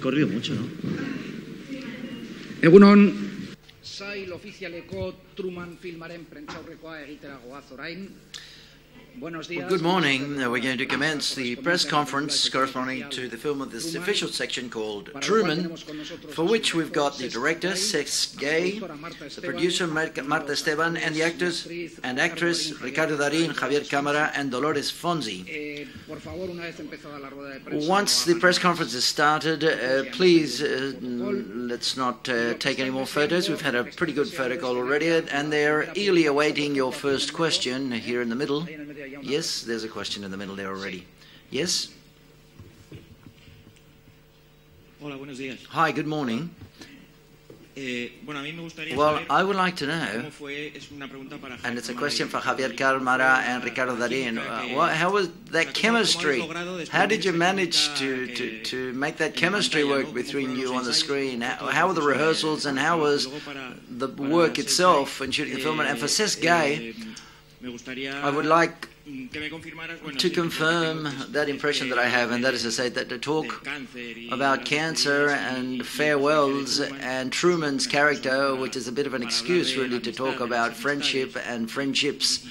corrido mucho, ¿no? Egunon, sail ofizialeko Truman filmaren prentsaurrekoa egitera goaz orain. Buenos días. Well, good morning. We're going to commence the press conference corresponding to the film of this official section called Truman, for which we've got the director, Cesc Gay, the producer, Marta Esteban, and the actors and actress, Ricardo Darín, Javier Cámara, and Dolores Fonzi. Once the press conference is started, please, let's not take any more photos. We've had a pretty good photo call already, and they're eagerly awaiting your first question here in the middle. Yes, there's a question in the middle there already. Yes? Hola, buenos días. Hi, good morning. Well, I would like to know, and it's a question for Javier Cámara and Ricardo Darín, how was that chemistry? How did you manage to make that chemistry work between you on the screen? How were the rehearsals and how was the work itself in shooting the film? And for Cesc Gay, I would like to confirm that impression that I have, and that is to say that to talk about cancer and farewells and Truman's character, which is a bit of an excuse really to talk about friendship and friendships.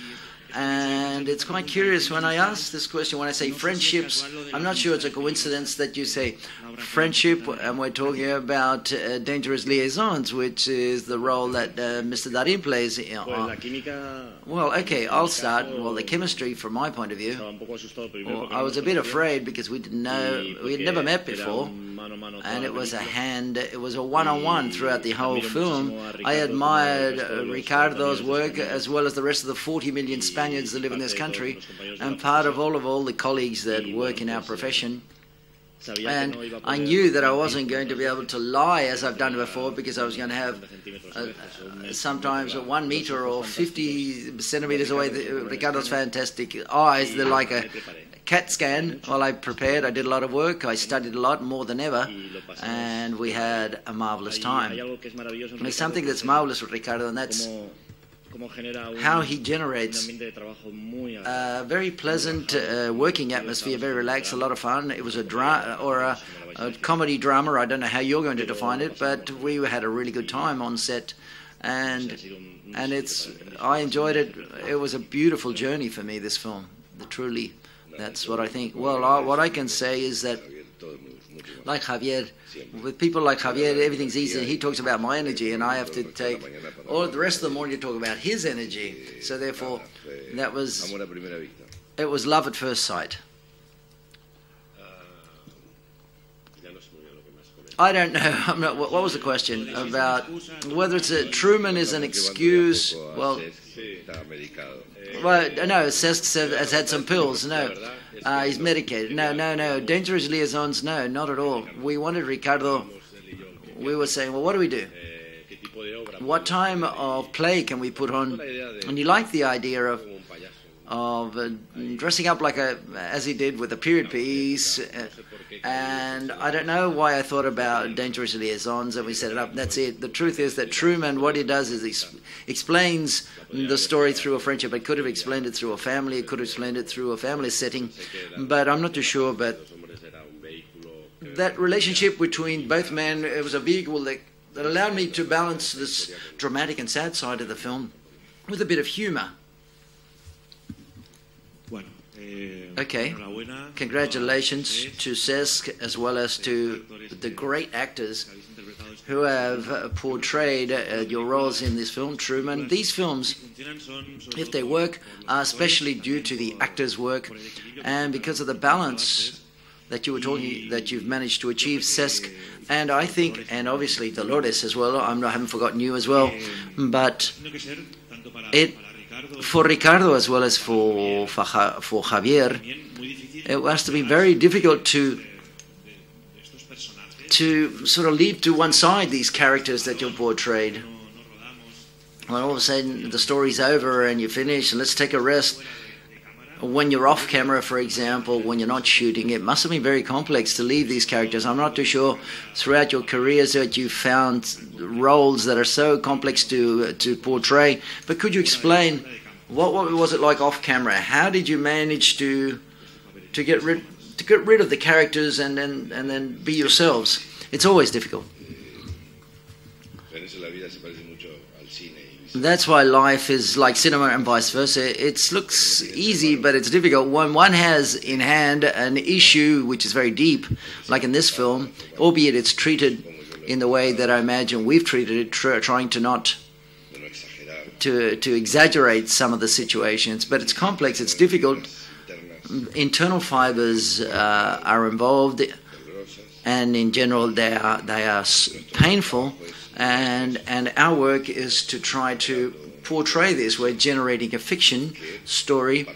And it's quite curious when I ask this question, when I say friendships, I'm not sure it's a coincidence that you say friendship and we're talking about dangerous liaisons, which is the role that Mr. Darín plays. Well, okay, I'll start. Well, the chemistry, from my point of view, I was a bit afraid because we didn't know, we had never met before, and it was a one-on-one throughout the whole film. I admired Ricardo's work as well as the rest of the 40 million Spaniards that live in this country, and part of all the colleagues that work in our profession. And I knew that I wasn't going to be able to lie as I've done before, because I was going to have sometimes 1 meter or 50 centimeters away. Ricardo's fantastic eyes, they're like a CAT scan. While I prepared, I did a lot of work, I studied a lot, more than ever, and we had a marvelous time. There's something that's marvelous with Ricardo, and that's how he generates a very pleasant working atmosphere, very relaxed, a lot of fun. It was a comedy drama. I don't know how you're going to define it, but we had a really good time on set, and I enjoyed it. It was a beautiful journey for me, this film. Truly, that's what I think. Well, what I can say is that, like Javier, with people like Javier, everything's easy. He talks about my energy, and I have to take all the rest of the morning to talk about his energy. So therefore, it was love at first sight. I don't know. What was the question about whether it's Truman is an excuse? Well, no, Cesc has had some pills. No, he's medicated. No. Dangerous liaisons. No, not at all. We wanted Ricardo. We were saying, well, what do we do? What time of play can we put on? And he liked the idea of dressing up like as he did with a period piece. And I don't know why I thought about dangerous liaisons, and we set it up. That's it. The truth is that Truman, what he does is he explains the story through a friendship. It could have explained it through a family. It could have explained it through a family setting. But I'm not too sure. But that relationship between both men, it was a vehicle that allowed me to balance this dramatic and sad side of the film with a bit of humor. Okay, congratulations to Cesc as well as to the great actors who have portrayed your roles in this film, Truman. These films, if they work, are especially due to the actors' work and because of the balance that you were talking, that you've managed to achieve, Cesc, and I think, and obviously Dolores as well. I haven't forgotten you as well, but for Ricardo as well as for Javier, it has to be very difficult to sort of leave to one side these characters that you've portrayed. When all of a sudden the story's over and you finish and let's take a rest. When you're off camera, for example, when you're not shooting, it must have been very complex to leave these characters. I'm not too sure throughout your careers that you found roles that are so complex to portray. But could you explain what was it like off camera? How did you manage to get rid of the characters and then be yourselves? It's always difficult. That's why life is like cinema and vice versa. It looks easy, but it's difficult. When one has in hand an issue which is very deep, like in this film, albeit it's treated in the way that I imagine we've treated it, trying to not to exaggerate some of the situations, but it's complex, it's difficult. Internal fibers are involved, and in general they are painful. And our work is to try to portray this. We're generating a fiction story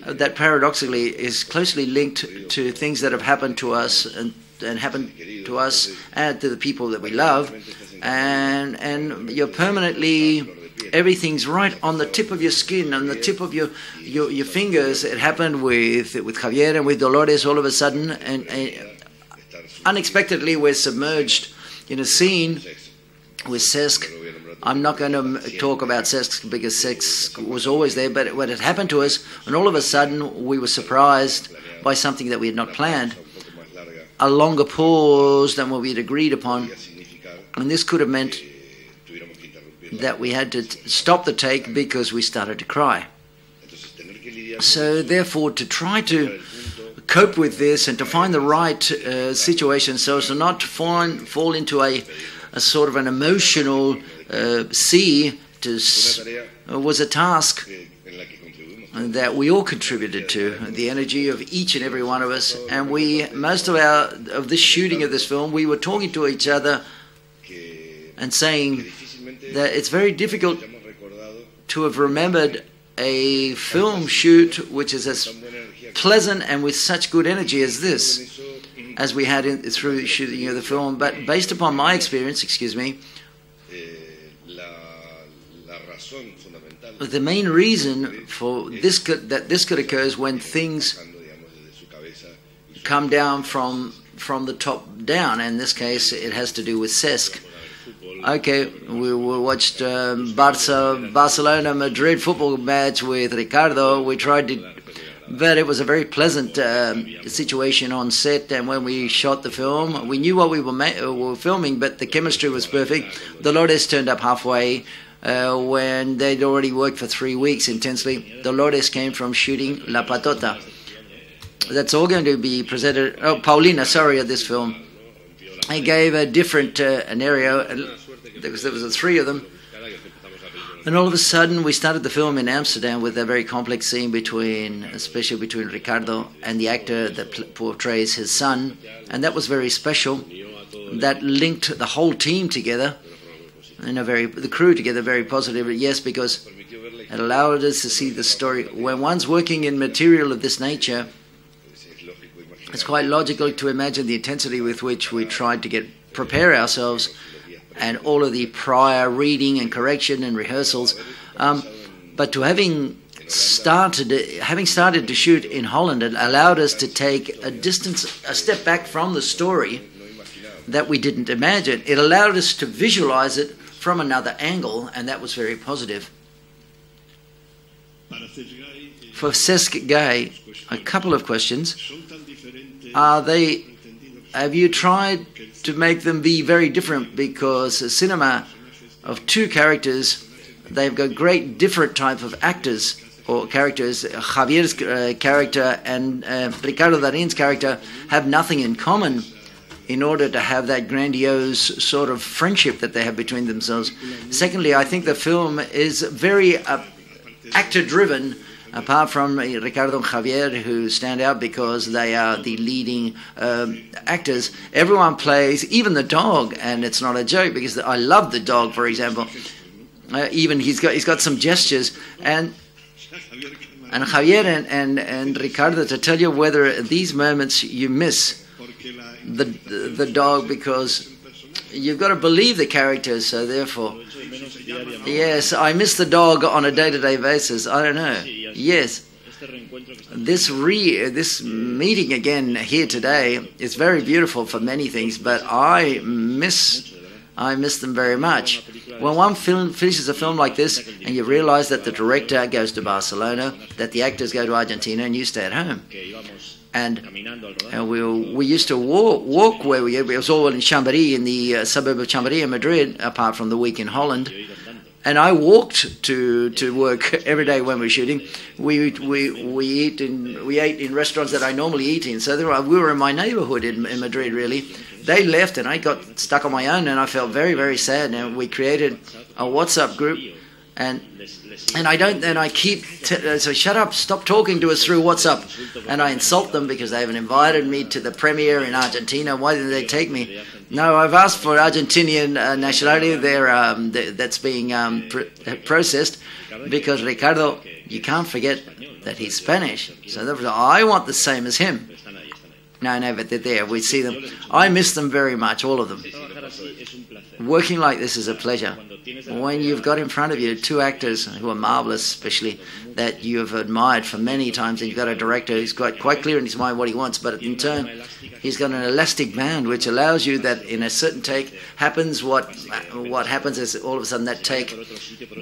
that paradoxically is closely linked to things that have happened to us and happened to us and to the people that we love. And you're permanently, everything's right on the tip of your skin, on the tip of your fingers. It happened with Javier and with Dolores all of a sudden, and unexpectedly we're submerged in a scene with Cesc. I'm not going to talk about Cesc because Cesc was always there, but when it happened to us, and all of a sudden we were surprised by something that we had not planned, a longer pause than what we had agreed upon, and this could have meant that we had to stop the take because we started to cry. So therefore, to try to cope with this and to find the right situation so as to not fall into a sort of an emotional sea was a task that we all contributed to, the energy of each and every one of us. And most of this shooting of this film, we were talking to each other and saying that it's very difficult to have remembered a film shoot which is as pleasant and with such good energy as this, as we had through shooting of the film. But based upon my experience, the main reason for this that this could occur is when things come down from the top down. In this case, it has to do with Cesc. Okay, we watched Barcelona-Madrid football match with Ricardo. We tried to, but it was a very pleasant situation on set. And when we shot the film, we knew what we were filming, but the chemistry was perfect. Dolores turned up halfway when they'd already worked for 3 weeks intensely. Dolores came from shooting La Patota. That's all going to be presented. Oh, Paulina, sorry, at this film. I gave a different scenario. There was 3 of them. And all of a sudden, we started the film in Amsterdam with a very complex scene especially between Ricardo and the actor that portrays his son. And that was very special. That linked the whole team together, the crew together very positively. Yes, because it allowed us to see the story. When one's working in material of this nature, it's quite logical to imagine the intensity with which we tried to prepare ourselves and all of the prior reading and correction and rehearsals. But to having started to shoot in Holland, it allowed us to take a step back from the story that we didn't imagine. It allowed us to visualize it from another angle, and that was very positive. For Cesc Gay, a couple of questions. Have you tried to make them be very different? Because a cinema of 2 characters, they've got great different type of actors or characters. Javier's character and Ricardo Darín's character have nothing in common in order to have that grandiose sort of friendship that they have between themselves. Secondly, I think the film is very actor-driven, apart from Ricardo and Javier, who stand out because they are the leading actors. Everyone plays, even the dog, and it's not a joke because I love the dog, for example. Even he's got some gestures, and Javier and Ricardo, to tell you whether these moments you miss the dog, because you've got to believe the characters. So therefore, yes, I miss the dog on a day-to-day basis. I don't know. Yes, this meeting again here today is very beautiful for many things, but I miss them very much. When one finishes a film like this, and you realize that the director goes to Barcelona, that the actors go to Argentina, and you stay at home. And we used to walk where it was all in Chamberí, in the suburb of Chamberí in Madrid, apart from the week in Holland. And I walked to work every day when we were shooting. We ate in restaurants that I normally eat in. So we were in my neighborhood in Madrid, really. They left, and I got stuck on my own, and I felt very, very sad. And we created a WhatsApp group, and I keep so shut up, stop talking to us through WhatsApp, and I insult them because they haven't invited me to the premiere in Argentina. Why didn't they take me? No, I've asked for Argentinian nationality. That's being processed because Ricardo, you can't forget that he's Spanish. So I want the same as him. No, but they're there. We see them. I miss them very much, all of them. Working like this is a pleasure. When you've got in front of you two actors who are marvelous, especially, that you have admired for many times, and you've got a director who's got quite clear in his mind what he wants, but in turn, he's got an elastic band which allows you that in a certain take happens what happens is all of a sudden that take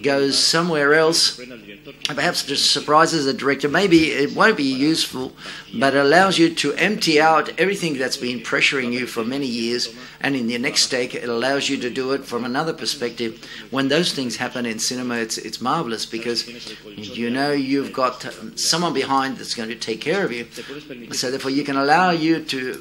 goes somewhere else, and perhaps just surprises the director. Maybe it won't be useful, but it allows you to empty out everything that's been pressuring you for many years, and in the next take it allows you to do it from another perspective. When those things happen in cinema, it's marvelous because you know you've got someone behind that's going to take care of you. So therefore you can allow you to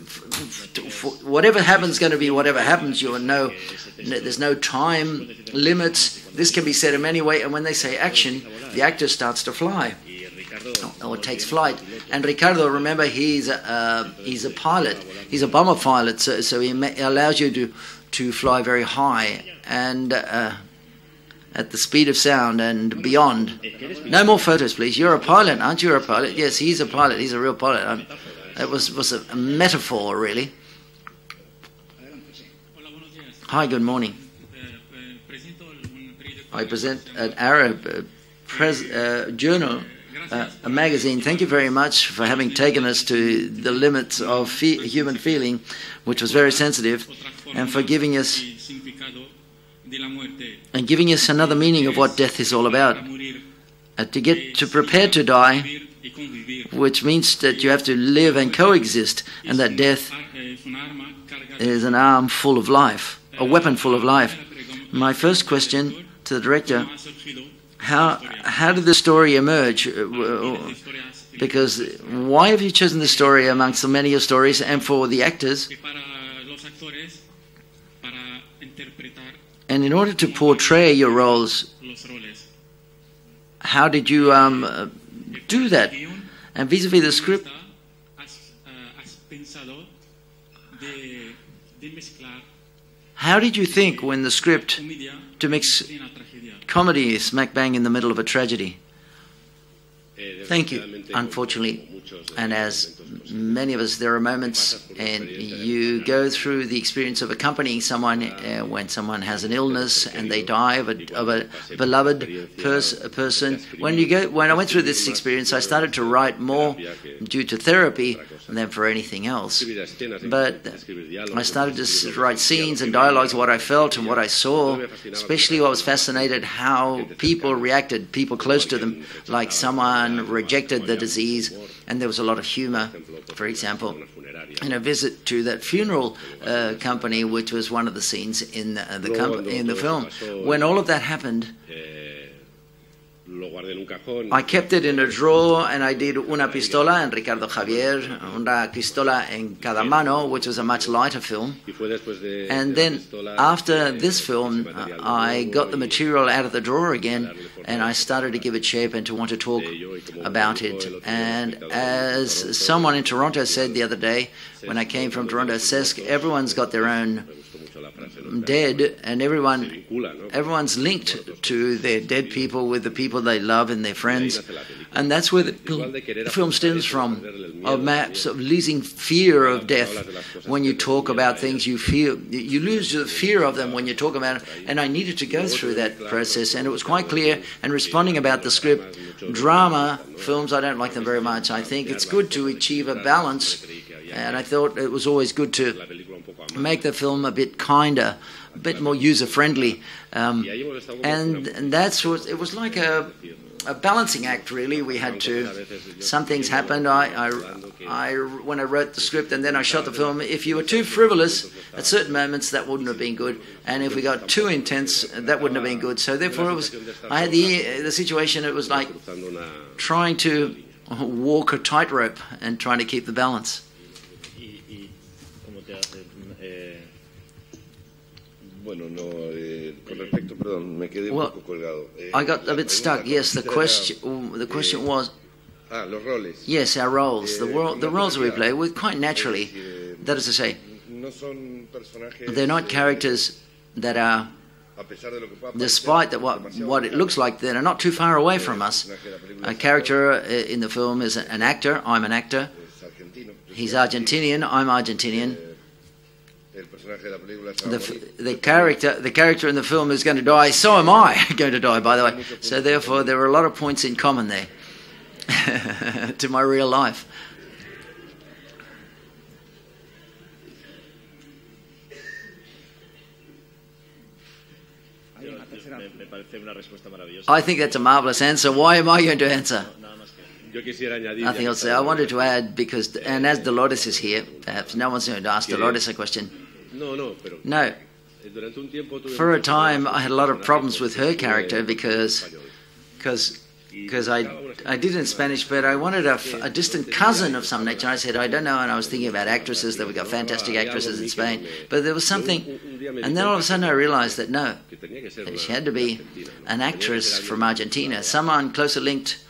whatever happens going to be whatever happens. You know there's no time limits. This can be said in many ways, and when they say action, the actor starts to fly or takes flight. And Ricardo, remember, he's a pilot. He's a bomber pilot, so he allows you to fly very high and at the speed of sound and beyond. No more photos, please. You're a pilot, aren't you? You're a pilot. Yes, he's a pilot. He's a real pilot. It was a metaphor, really. Hi, good morning. I present an Arab journal, a magazine. Thank you very much for having taken us to the limits of human feeling, which was very sensitive, and for giving us another meaning of what death is all about. To prepare to die, which means that you have to live and coexist, and that death is an arm full of life, a weapon full of life. My first question to the director: how did the story emerge? Because why have you chosen the story amongst the many stories, and for the actors? And in order to portray your roles, how did you do that? And vis-a-vis the script, how did you think when the script to mix comedy smack bang in the middle of a tragedy? Thank you. Unfortunately, and as many of us, there are moments, and you go through the experience of accompanying someone when someone has an illness and they die of a beloved person. When I went through this experience, I started to write more due to therapy than for anything else. But I started to write scenes and dialogues of what I felt and what I saw. Especially, I was fascinated how people reacted, people close to them, like someone rejected the disease, and there was a lot of humor. For example, in a visit to that funeral company, which was one of the scenes in the film, when all of that happened, I kept it in a drawer, and I did una pistola en Ricardo Javier, una pistola en cada mano, which was a much lighter film. And then after this film, I got the material out of the drawer again, and I started to give it shape and to want to talk about it. And as someone in Toronto said the other day, when I came from Toronto, Cesc, everyone's got their own dead, and everyone's linked to their dead people with the people they love and their friends, and that's where the film stems from, of maps of losing fear of death. When you talk about things you feel, you lose the fear of them when you talk about it, and I needed to go through that process, and it was quite clear. And responding about the script, drama films, I don't like them very much. I think it's good to achieve a balance, and I thought it was always good to make the film a bit kinder, a bit more user-friendly, and that's what it was like a balancing act, really. We had to, some things happened. When I wrote the script and then I shot the film, if you were too frivolous at certain moments, that wouldn't have been good. And if we got too intense, that wouldn't have been good. So therefore, I had the situation, it was like trying to walk a tightrope and trying to keep the balance. Well, I got a bit stuck. Yes, the question was, yes, our roles. The roles we play were quite naturally. That is to say, they're not characters that are, despite that what it looks like, they're not too far away from us. A character in the film is an actor. I'm an actor. He's Argentinian. I'm Argentinian. The character in the film is going to die. So am I going to die, by the way. So therefore, there are a lot of points in common there to my real life. I think that's a marvelous answer. Why am I going to answer? Nothing else there. I wanted to add, because, and as Dolores is here, perhaps no one's going to ask Dolores a question. No. For a time, I had a lot of problems with her character because I did it in Spanish, but I wanted a distant cousin of some nature. I said, I don't know, and I was thinking about actresses, that we got fantastic actresses in Spain, but there was something, and then all of a sudden I realized that no, she had to be an actress from Argentina, someone closer linked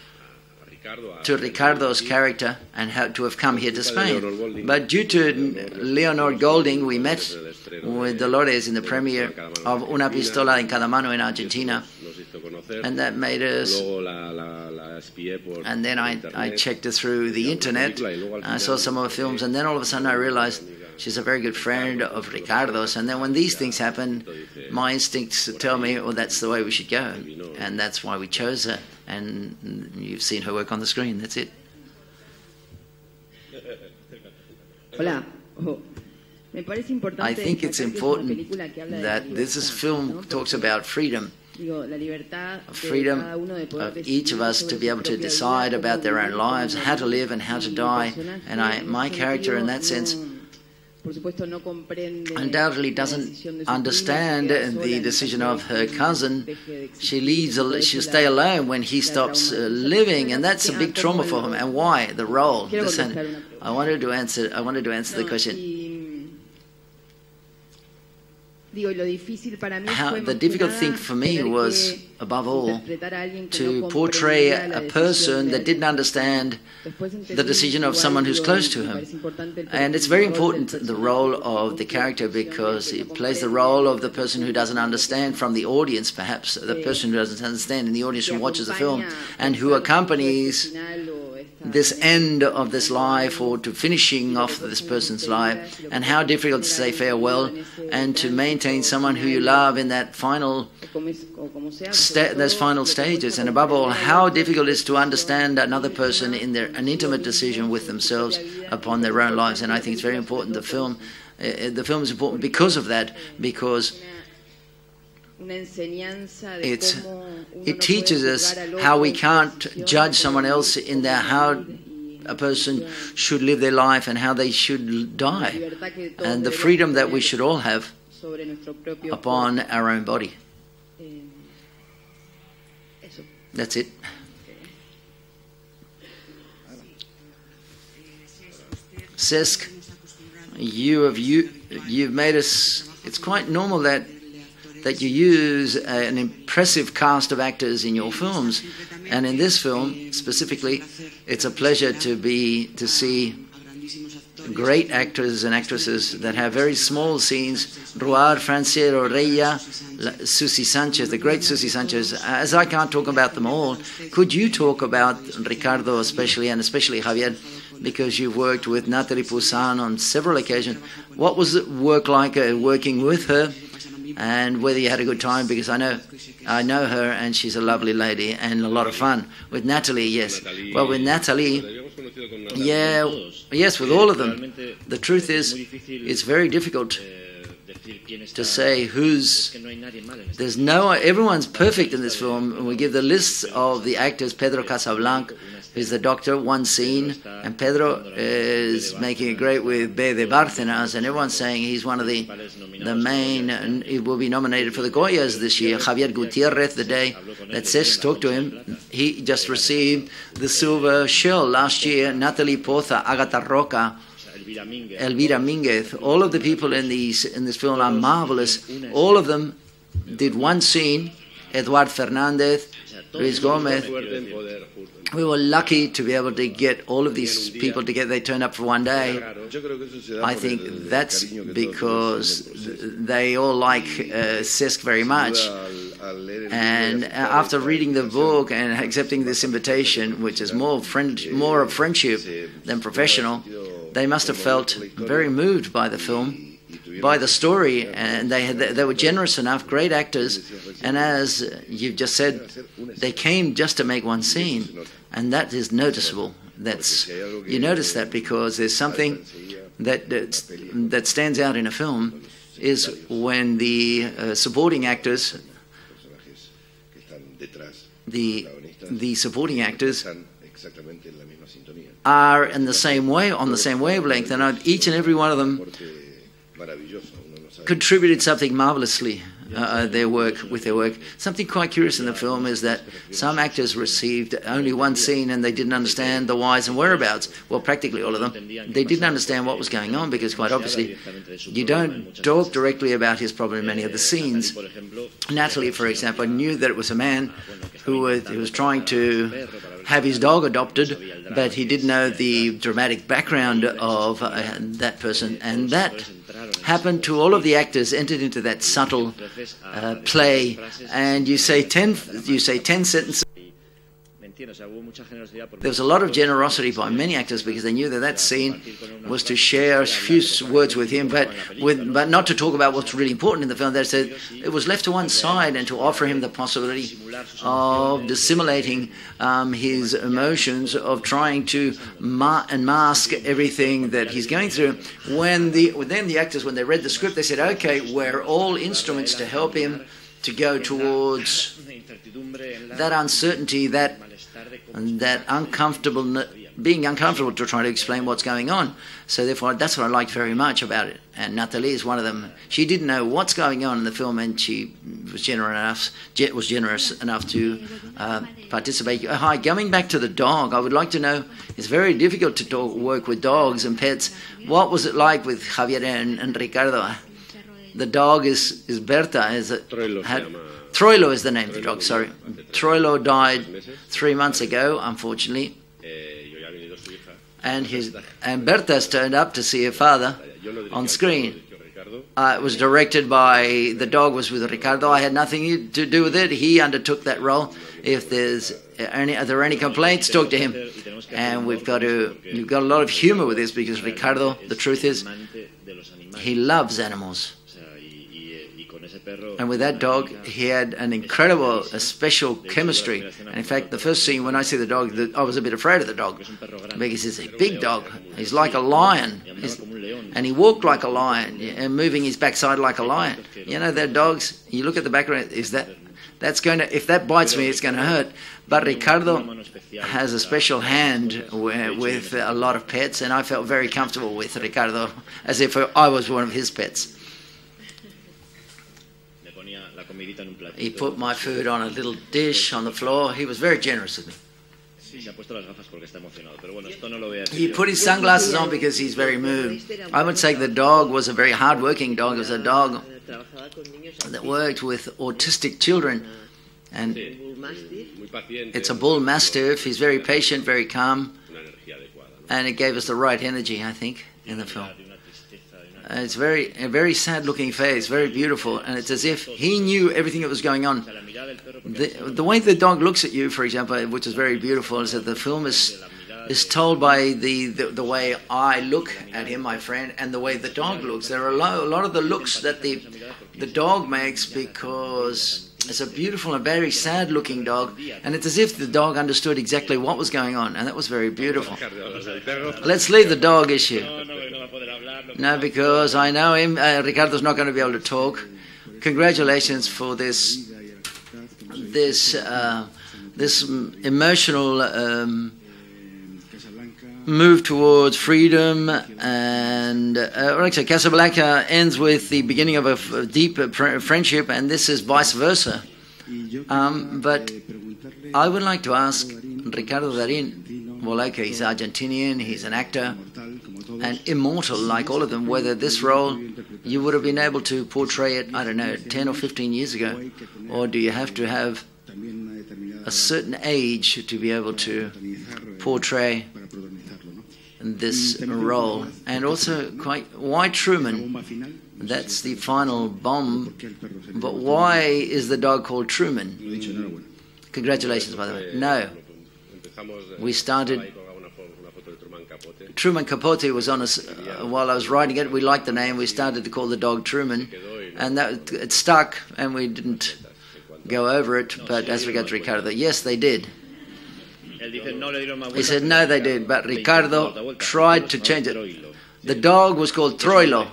to Ricardo's character and had to have come here to Spain. But due to Leonor Golding, we met with Dolores in the premiere of Una Pistola en Cada Mano in Argentina, and that made us, and then I checked her through the internet, I saw some of her films, and then all of a sudden I realized she's a very good friend of Ricardo's, and then when these things happen, my instincts tell me, well, that's the way we should go, and that's why we chose her, and you've seen her work on the screen. That's it. Hola. I think it's important that this film talks about freedom. Freedom of each of us to be able to decide about their own lives, how to live and how to die. And my character in that sense undoubtedly doesn't understand the decision of her cousin. She'll stay alone when he stops living, and that's a big trauma for him. And why? The role. I wanted to answer the question. The difficult thing for me was, above all, to portray a person that didn't understand the decision of someone who's close to him. And it's very important, the role of the character, because it plays the role of the person who doesn't understand from the audience, perhaps, the person who doesn't understand in the audience who watches the film, and who accompanies this end of this life, or to finishing off this person's life, and how difficult to say farewell and to maintain someone who you love in that those final stages, and above all, how difficult it is to understand another person in an intimate decision with themselves upon their own lives. And I think it's very important. The film is important because of that, because it teaches us how we can't judge someone else in how a person should live their life and how they should die, and the freedom that we should all have upon our own body. That's it. Cesc, you've made us. It's quite normal that you use an impressive cast of actors in your films, and in this film specifically, it's a pleasure to see great actors and actresses that have very small scenes. Ruar, Franciero Reya, Susi Sanchez, the great Susi Sanchez. As I can't talk about them all, could you talk about Ricardo especially, and especially Javier, because you've worked with Nathalie Poussin on several occasions. What was it work like working with her, and whether you had a good time? Because I know her, and she's a lovely lady and a lot of fun. With Natalie, yes. Well, with Natalie, yes, with all of them. The truth is, it's very difficult to say everyone's perfect in this film. And we give the lists of the actors. Pedro Casablanca, who's the doctor, one scene, and Pedro is making it great with B de Bárcenas, and everyone's saying he's one of the main, and he will be nominated for the Goyas this year. Javier Gutiérrez, the day that Cesc talked to him, he just received the Silver Shell last year. Natalie Poza, Agatha Roca, Elvira Mínguez, all of the people in this film are marvelous. All of them did one scene. Eduard Fernández, Luis Gómez. We were lucky to be able to get all of these people together. They turned up for one day. I think that's because they all like Cesc very much. And after reading the book and accepting this invitation, which is more of friendship than professional, they must have felt very moved by the film, by the story, and they were generous enough, great actors, and as you've just said, they came just to make one scene, and that is noticeable. You notice that because there's something that stands out in a film is when the supporting actors, the supporting actors are in the same way, on the same wavelength, and each and every one of them contributed something marvelously with their work. Something quite curious in the film is that some actors received only one scene and they didn't understand the whys and whereabouts. Well, practically all of them. They didn't understand what was going on because quite obviously you don't talk directly about his problem in many of the scenes. Natalie, for example, knew that it was a man who was trying to have his dog adopted, but he didn't know the dramatic background of that person, and that happened to all of the actors. Entered into that subtle play, and you say 10 sentences. There was a lot of generosity by many actors because they knew that scene was to share a few words with him, but not to talk about what's really important in the film. They said it was left to one side and to offer him the possibility of dissimulating his emotions, of trying to mask everything that he's going through. Then the actors, when they read the script, they said, okay, we're all instruments to help him to go towards that uncertainty, that being uncomfortable to try to explain what's going on. So therefore, that's what I liked very much about it. And Natalie is one of them. She didn't know what's going on in the film, and she was generous enough to participate. Hi, coming back to the dog, I would like to know, it's very difficult to work with dogs and pets. What was it like with Javier and Ricardo? The dog is Berta. Troilo is the name of the dog, sorry. Troilo died 3 months ago, unfortunately. And Berta's turned up to see her father on screen. It was directed by, the dog was with Ricardo. I had nothing to do with it. He undertook that role. If are there any complaints, talk to him. And you've got a lot of humor with this because Ricardo, the truth is, he loves animals. And with that dog, he had an incredible, special chemistry. And in fact, the first scene, when I see the dog, I was a bit afraid of the dog because he's a big dog. He's like a lion. And he walked like a lion and moving his backside like a lion. You know, that dogs, you look at the background, if that bites me, it's going to hurt. But Ricardo has a special hand with a lot of pets, and I felt very comfortable with Ricardo as if I was one of his pets. He put my food on a little dish on the floor. He was very generous with me. He put his sunglasses on because he's very moved. I would say the dog was a very hard-working dog. It was a dog that worked with autistic children. And it's a bull mastiff. He's very patient, very calm. And it gave us the right energy, I think, in the film. It's a very sad-looking face, very beautiful, and it's as if he knew everything that was going on. The way the dog looks at you, for example, which is very beautiful, is that the film is is told by the way I look at him, my friend, and the way the dog looks. There are a lot of the looks that the dog makes, because it's a beautiful and very sad-looking dog, and it's as if the dog understood exactly what was going on, and that was very beautiful. Let's leave the dog issue. No, because I know him. Ricardo's not going to be able to talk. Congratulations for this emotional move towards freedom, and Casablanca ends with the beginning of a deep friendship, and this is vice versa. But I would like to ask Ricardo Darín, well, okay, he's Argentinian, he's an actor, and immortal like all of them, whether this role you would have been able to portray it, I don't know, 10 or 15 years ago, or do you have to have a certain age to be able to portray this role? And also, why Truman? That's the final bomb, but why is the dog called Truman? Congratulations, by the way. No, we started. Truman Capote was on us while I was writing it. We liked the name. We started to call the dog Truman, and that it stuck, and we didn't go over it. But as regards Ricardo, yes, they did. He said no, they did, but Ricardo tried to change it. The dog was called Troilo,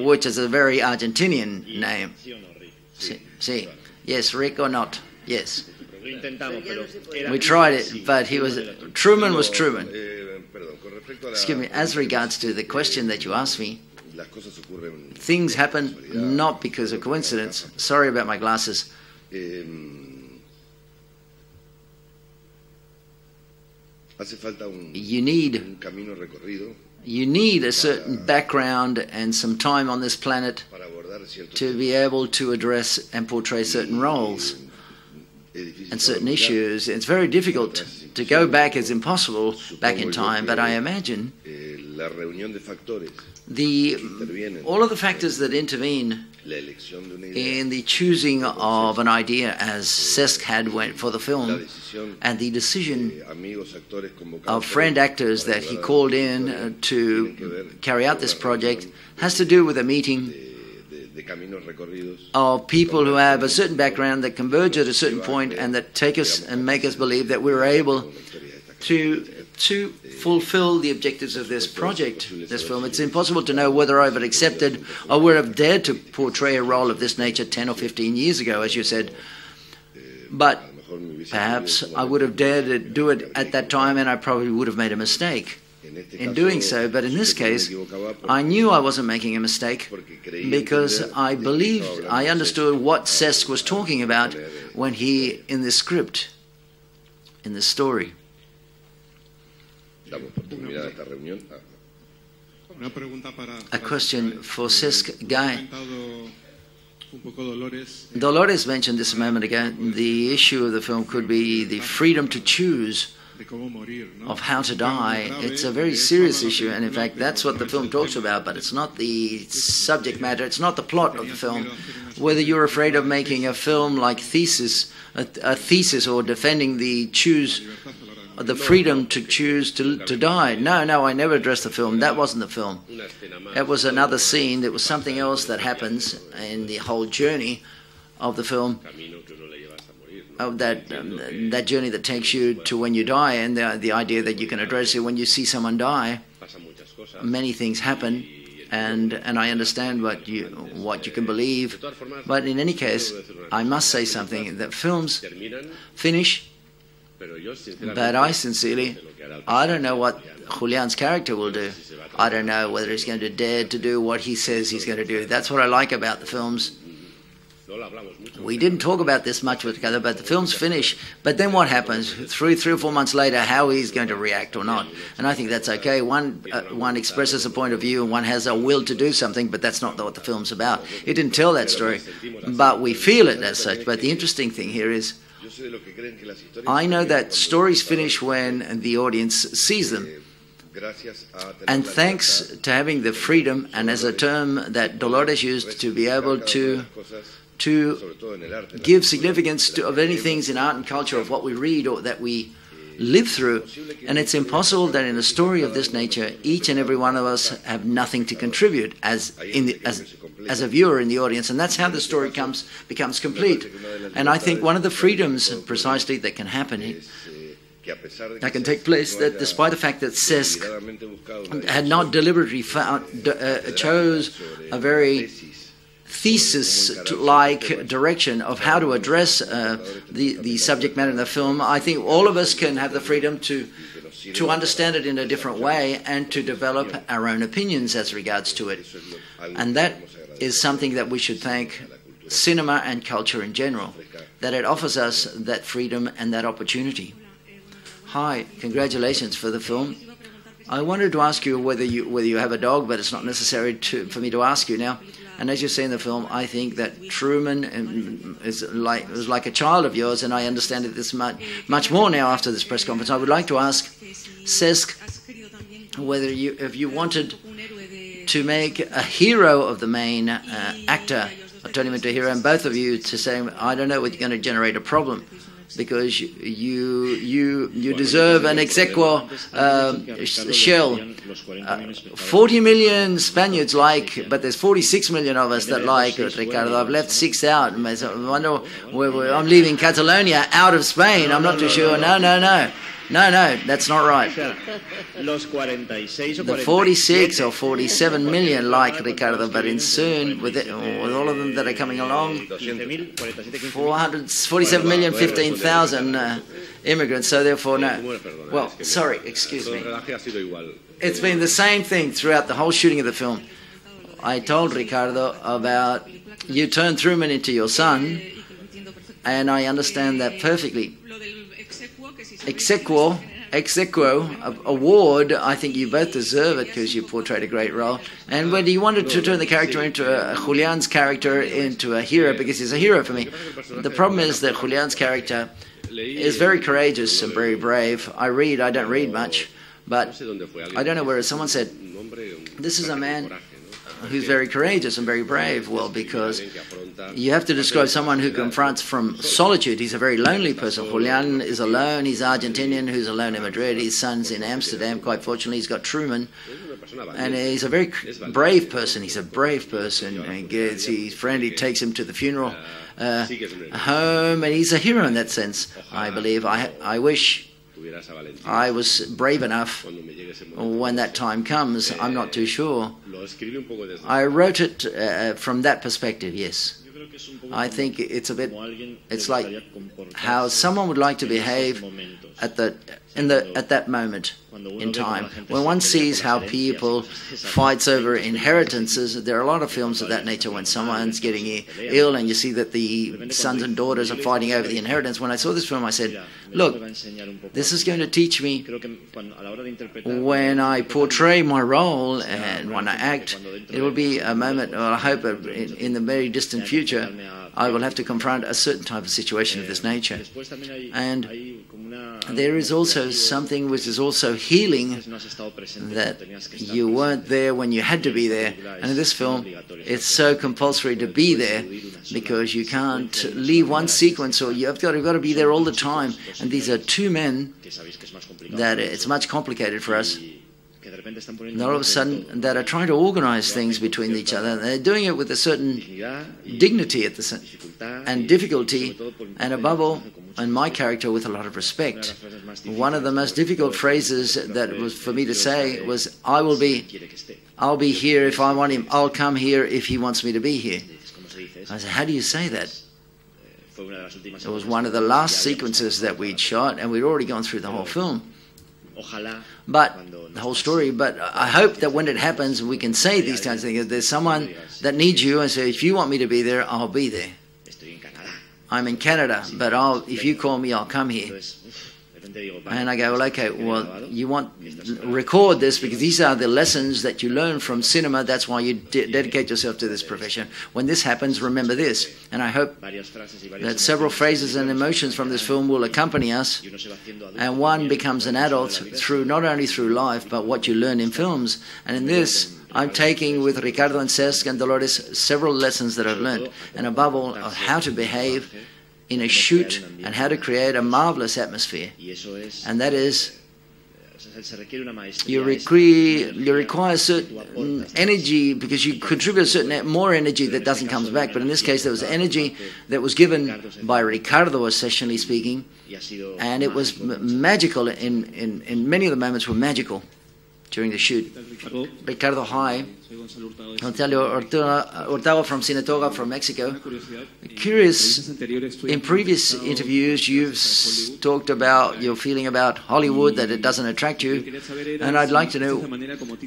which is a very Argentinian name. See, yes, Rick or not? Yes. We tried it, but Truman was Truman. Excuse me, as regards to the question that you asked me, things happen not because of coincidence. Sorry about my glasses. You need a certain background and some time on this planet to be able to address and portray certain roles and certain issues. It's very difficult to go back. It's impossible back in time, but I imagine all of the factors that intervene in the choosing of an idea, as Cesc had went for the film, and the decision of friend actors that he called in to carry out this project has to do with a meeting of people who have a certain background that converge at a certain point and that take us and make us believe that we're able to fulfill the objectives of this project, this film. It's impossible to know whether I would have accepted or would have dared to portray a role of this nature 10 or 15 years ago, as you said. But perhaps I would have dared to do it at that time, and I probably would have made a mistake in doing so. But in this case, I knew I wasn't making a mistake because I believed, I understood what Cesc was talking about when he, in the script, in the story. A question for Cesc Guy. Dolores mentioned this a moment ago. The issue of the film could be the freedom to choose of how to die. It's a very serious issue, and in fact that's what the film talks about, but it's not the subject matter, it's not the plot of the film. Whether you're afraid of making a film like Thesis, a thesis, or defending the freedom to choose to die. No, I never addressed the film. That wasn't the film. It was another scene. It was something else that happens in the whole journey of the film. That journey that takes you to when you die, and the idea that you can address it when you see someone die. Many things happen, and I understand what you can believe. But in any case, I must say something, that films finish. But I don't know what Julian's character will do. I don't know whether he's going to dare to do what he says he's going to do. That's what I like about the films. We didn't talk about this much with each other, but the films finish. But then what happens? 3 or 4 months later, how he's going to react or not. And I think that's okay. One expresses a point of view and one has a will to do something, but that's not what the film's about. It didn't tell that story, but we feel it as such. But the interesting thing here is, I know that stories finish when the audience sees them. And thanks to having the freedom, and as a term that Dolores used, to be able to give significance of any things in art and culture, of what we read or that we live through. And it's impossible that in a story of this nature, each and every one of us have nothing to contribute as a viewer in the audience. And that's how the story becomes complete. And I think one of the freedoms precisely that can happen, that can take place, that despite the fact that Cesc had not deliberately chose a very thesis-like direction of how to address the subject matter in the film, I think all of us can have the freedom to understand it in a different way and to develop our own opinions as regards to it. And that is something that we should thank cinema and culture in general, that it offers us that freedom and that opportunity. Hi, congratulations for the film. I wanted to ask you whether you have a dog, but it's not necessary for me to ask you now. And as you say in the film, I think that Truman was like a child of yours, and I understand it this much more now after this press conference. I would like to ask Cesc whether if you wanted to make a hero of the main actor, or turn him into a hero, and both of you to say, I don't know, it's going to generate a problem, because you deserve an ex aequo shell. 40 million Spaniards like, but there's 46 million of us that like Ricardo. I've left 6 out. I wonder where I'm leaving Catalonia out of Spain. I'm not too sure. No, that's not right. The 46 or 47 million like Ricardo, but soon, with all of them that are coming along, 47 million, 15,000 immigrants, so therefore no. Well, sorry, excuse me. It's been the same thing throughout the whole shooting of the film. I told Ricardo about you turned Truman into your son, and I understand that perfectly. Ex aequo award, I think you both deserve it because you portrayed a great role. And when you wanted to turn the character into Julian's character into a hero, because he's a hero for me. The problem is that Julian's character is very courageous and very brave. I don't read much, but I don't know where someone said, this is a man who's very courageous and very brave. Well, because you have to describe someone who confronts from solitude. He's a very lonely person. Julian is alone. He's Argentinian who's alone in Madrid. His son's in Amsterdam. Quite fortunately, he's got Truman. And he's a very brave person. He's a brave person. And he gets his friend, he takes him to the funeral home, and he's a hero in that sense, I believe. I wish I was brave enough when that time comes. I'm not too sure. I wrote it from that perspective, yes. I think it's like how someone would like to behave at that moment in time. When one sees how people fights over inheritances, there are a lot of films of that nature when someone's getting ill and you see that the sons and daughters are fighting over the inheritance. When I saw this film, I said, look, this is going to teach me when I portray my role and when I act, it will be a moment, well, I hope in the very distant future, I will have to confront a certain type of situation of this nature. And there is also something which is also healing, that you weren't there when you had to be there. And in this film, it's so compulsory to be there because you can't leave one sequence, or you've got to be there all the time. And these are two men that it's much complicated for us. And all of a sudden, that are trying to organize things between each other. They're doing it with a certain dignity and difficulty, and above all, in my character, with a lot of respect. One of the most difficult phrases that was for me to say was, I'll be here if I want him. I'll come here if he wants me to be here. I said, how do you say that? It was one of the last sequences that we'd shot, and we'd already gone through the whole film. But the whole story. But I hope that when it happens, we can say these kinds of things. There's someone that needs you, and say, if you want me to be there, I'll be there. I'm in Canada, but if you call me, I'll come here. And I go, well, okay, well, you record this because these are the lessons that you learn from cinema. That's why you dedicate yourself to this profession. When this happens, remember this. And I hope that several phrases and emotions from this film will accompany us, and one becomes an adult not only through life, but what you learn in films. And in this, I'm taking with Ricardo and Cesc and Dolores several lessons that I've learned, and above all, of how to behave in a shoot and how to create a marvelous atmosphere. And that is, you require certain energy because you contribute a certain more energy that doesn't come back. But in this case, there was energy that was given by Ricardo, essentially speaking, and it was magical. In many of the moments were magical during the shoot. Ricardo, hi. Antonio Hurtado from Sinatoga, from Mexico. Curious, in previous interviews you've talked about your feeling about Hollywood, that it doesn't attract you, and I'd like to know,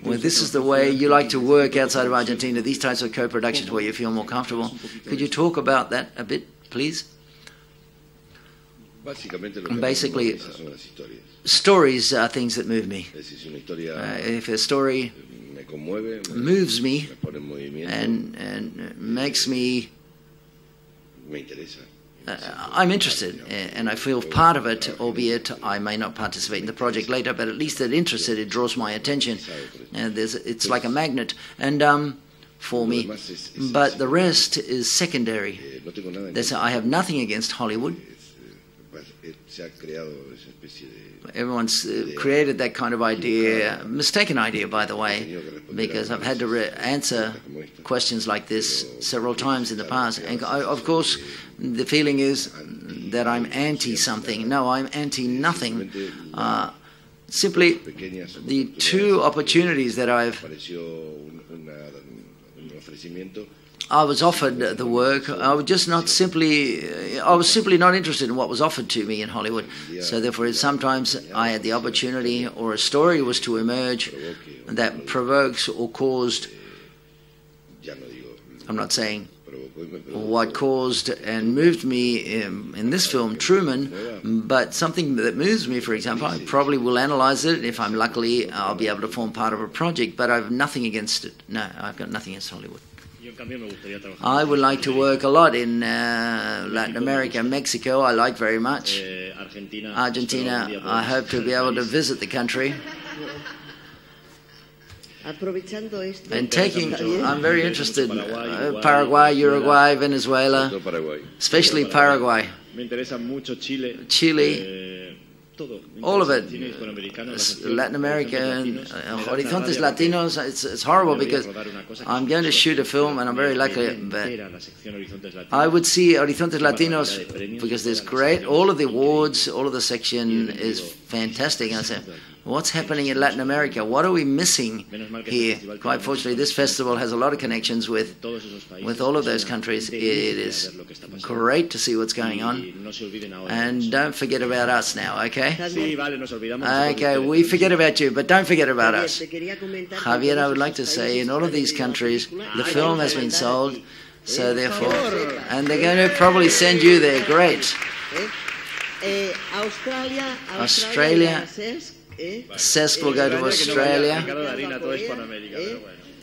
well, this is the way you like to work outside of Argentina, these types of co-productions where you feel more comfortable. Could you talk about that a bit, please? Basically, stories are things that move me. If a story moves me and makes me, I'm interested and I feel part of it, albeit I may not participate in the project later, but at least that interested, it draws my attention. And it's like a magnet and for me, but the rest is secondary. I have nothing against Hollywood. Everyone's created that kind of idea, mistaken idea, by the way, because I've had to answer questions like this several times in the past. And of course, the feeling is that I'm anti-something. No, I'm anti-nothing. Simply, the two opportunities that I was offered the work. I was simply not interested in what was offered to me in Hollywood. So therefore, sometimes I had the opportunity, or a story was to emerge that provokes or caused, I'm not saying what caused and moved me in this film, Truman, but something that moves me, for example, I probably will analyze it. If I'm lucky, I'll be able to form part of a project, but I have nothing against it. No, I've got nothing against Hollywood. I would like to work a lot in Latin America, Mexico, I like very much. Argentina, I hope to be able to visit the country. And I'm very interested in Paraguay, Uruguay, Venezuela, especially Paraguay, Chile, all of it, Latin America, and Horizontes Latinos. It's horrible because I'm going to shoot a film and I'm very lucky, but I would see Horizontes Latinos because there's great, all of the awards, all of the section is fantastic. And I say, what's happening in Latin America? What are we missing here? Quite fortunately, this festival has a lot of connections with all of those countries. It is great to see what's going on. And don't forget about us now, okay? Okay, we forget about you, but don't forget about us. Javier, I would like to say, in all of these countries, the film has been sold, so therefore, and they're going to probably send you there. Great. Australia. Cesc will go to Australia,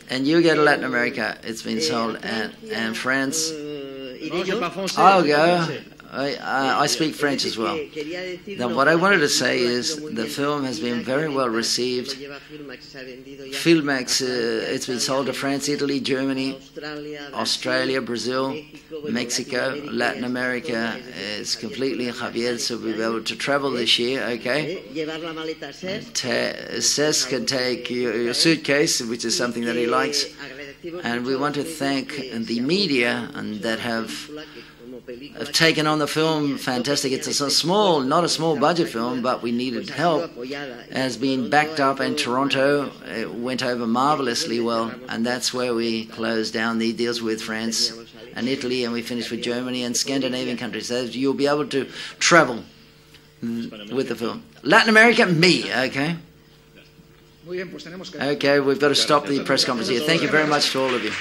and you go to Latin America. It's been sold, and France. I'll go. I speak French as well. Now, what I wanted to say is the film has been very well received. Filmex, it's been sold to France, Italy, Germany, Australia, Brazil, Mexico, Latin America. It's completely Javier, so we'll be able to travel this year, okay? Cesc can take your suitcase, which is something that he likes. And we want to thank the media that have taken on the film. Fantastic. It's a small, not a small budget film, but we needed help. It has been backed up in Toronto. It went over marvelously well, and that's where we closed down the deals with France and Italy, and we finished with Germany and Scandinavian countries. So you'll be able to travel with the film. Latin America, me, okay? Okay, we've got to stop the press conference here. Thank you very much to all of you.